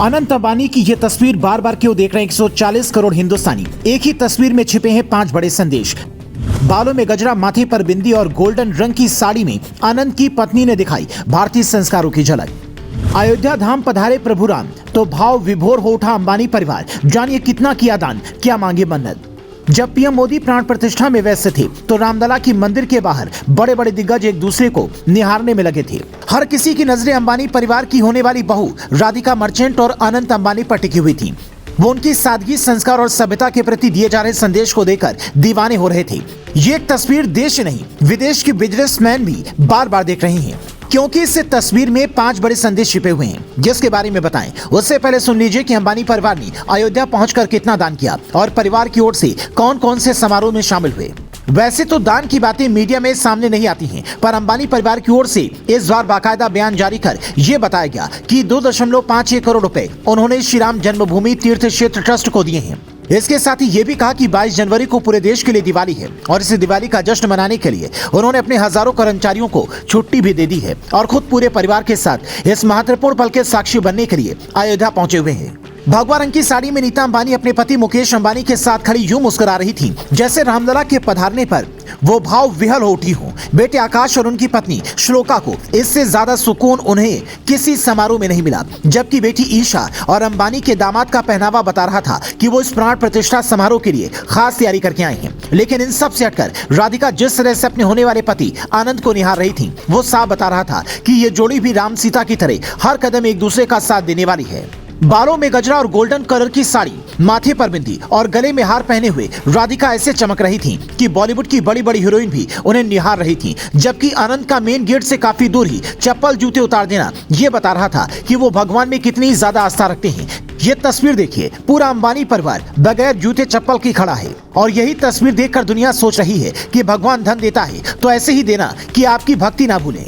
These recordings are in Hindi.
अनंत अंबानी की ये तस्वीर बार बार क्यों देख रहे हैं 140 करोड़ हिंदुस्तानी। एक ही तस्वीर में छिपे हैं 5 बड़े संदेश। बालों में गजरा, माथे पर बिंदी और गोल्डन रंग की साड़ी में अनंत की पत्नी ने दिखाई भारतीय संस्कारों की झलक। अयोध्या धाम पधारे प्रभु राम तो भाव विभोर हो उठा अंबानी परिवार। जानिए कितना किया दान, क्या मांगे मन्नत। जब पीएम मोदी प्राण प्रतिष्ठा में व्यस्त थे तो रामलला की मंदिर के बाहर बड़े बड़े दिग्गज एक दूसरे को निहारने में लगे थे। हर किसी की नजरें अंबानी परिवार की होने वाली बहू राधिका मर्चेंट और अनंत अंबानी पर टिकी हुई थी। वो उनकी सादगी, संस्कार और सभ्यता के प्रति दिए जा रहे संदेश को देकर दीवाने हो रहे थे। ये एक तस्वीर देश नहीं, विदेश के बिजनेसमैन भी बार बार देख रहे हैं, क्योंकि इस तस्वीर में 5 बड़े संदेश छिपे हुए हैं, जिसके बारे में बताएं। उससे पहले सुन लीजिए कि अंबानी परिवार ने अयोध्या पहुंचकर कितना दान किया और परिवार की ओर से कौन कौन से समारोह में शामिल हुए। वैसे तो दान की बातें मीडिया में सामने नहीं आती हैं, पर अंबानी परिवार की ओर से इस बार बाकायदा बयान जारी कर ये बताया गया कि 2.56 करोड़ रुपए उन्होंने श्री राम जन्मभूमि तीर्थ क्षेत्र ट्रस्ट को दिए हैं। इसके साथ ही ये भी कहा कि 22 जनवरी को पूरे देश के लिए दिवाली है और इस दिवाली का जश्न मनाने के लिए उन्होंने अपने हजारों कर्मचारियों को छुट्टी भी दे दी है और खुद पूरे परिवार के साथ इस महत्वपूर्ण पल के साक्षी बनने के लिए अयोध्या पहुंचे हुए हैं। भगवा रंग की साड़ी में नीता अंबानी अपने पति मुकेश अंबानी के साथ खड़ी यूं मुस्कुरा रही थी जैसे रामलला के पधारने पर वो भाव विह्वल हो उठी हो। बेटे आकाश और उनकी पत्नी श्लोका को इससे ज्यादा सुकून उन्हें किसी समारोह में नहीं मिला, जबकि बेटी ईशा और अंबानी के दामाद का पहनावा बता रहा था कि वो इस प्राण प्रतिष्ठा समारोह के लिए खास तैयारी करके आए हैं। लेकिन इन सब से हटकर राधिका जिस तरह से अपने होने वाले पति आनंद को निहार रही थी, वो साफ बता रहा था कि ये जोड़ी भी राम सीता की तरह हर कदम एक दूसरे का साथ देने वाली है। बालों में गजरा और गोल्डन कलर की साड़ी, माथे पर बिंदी और गले में हार पहने हुए राधिका ऐसे चमक रही थी कि बॉलीवुड की बड़ी बड़ी हीरोइन भी उन्हें निहार रही थी, जबकि अनंत का मेन गेट से काफी दूर ही चप्पल जूते उतार देना ये बता रहा था कि वो भगवान में कितनी ज्यादा आस्था रखते हैं। ये तस्वीर देखिए, पूरा अंबानी परिवार बगैर जूते चप्पल की खड़ा है और यही तस्वीर देखकर दुनिया सोच रही है कि भगवान धन देता है तो ऐसे ही देना कि आपकी भक्ति ना भूलें।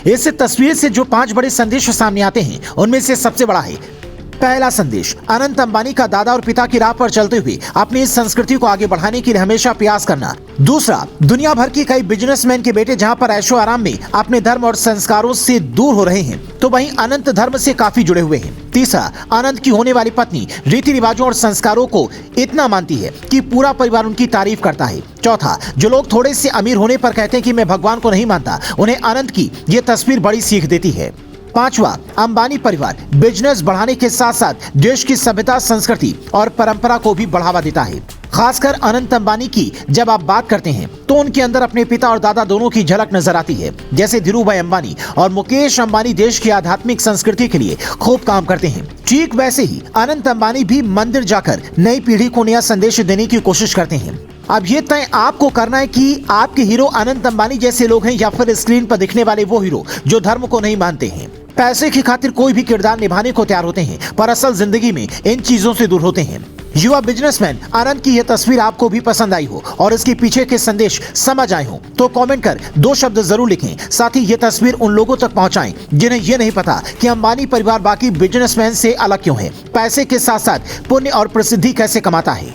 इस तस्वीर से जो 5 बड़े संदेश सामने आते हैं उनमें से सबसे बड़ा है पहला संदेश, अनंत अंबानी का दादा और पिता की राह पर चलते हुए अपनी इस संस्कृति को आगे बढ़ाने के लिए हमेशा प्रयास करना। दूसरा, दुनिया भर के कई बिजनेसमैन के बेटे जहां पर ऐशो आराम में अपने धर्म और संस्कारों से दूर हो रहे हैं, तो वहीं अनंत धर्म से काफी जुड़े हुए हैं। तीसरा, अनंत की होने वाली पत्नी रीति रिवाजों और संस्कारों को इतना मानती है कि पूरा परिवार उनकी तारीफ करता है। चौथा, जो लोग थोड़े से अमीर होने पर कहते हैं कि मैं भगवान को नहीं मानता, उन्हें अनंत की ये तस्वीर बड़ी सीख देती है। पांचवा, अंबानी परिवार बिजनेस बढ़ाने के साथ साथ देश की सभ्यता, संस्कृति और परंपरा को भी बढ़ावा देता है। खासकर अनंत अंबानी की जब आप बात करते हैं तो उनके अंदर अपने पिता और दादा दोनों की झलक नजर आती है। जैसे धीरूभाई अंबानी और मुकेश अंबानी देश की आध्यात्मिक संस्कृति के लिए खूब काम करते हैं, ठीक वैसे ही अनंत अंबानी भी मंदिर जाकर नई पीढ़ी को नया संदेश देने की कोशिश करते हैं। अब ये तय आपको करना है कि आपके हीरो अनंत अंबानी जैसे लोग हैं या फिर स्क्रीन पर दिखने वाले वो हीरो जो धर्म को नहीं मानते हैं। पैसे की खातिर कोई भी किरदार निभाने को तैयार होते हैं, पर असल जिंदगी में इन चीजों से दूर होते हैं। युवा बिजनेसमैन अनंत की यह तस्वीर आपको भी पसंद आई हो और इसके पीछे के संदेश समझ आए हो तो कमेंट कर 2 शब्द जरूर लिखें। साथ ही ये तस्वीर उन लोगों तक पहुंचाएं जिन्हें ये नहीं पता कि अंबानी परिवार बाकी बिजनेसमैन से अलग क्यों है, पैसे के साथ साथ पुण्य और प्रसिद्धि कैसे कमाता है।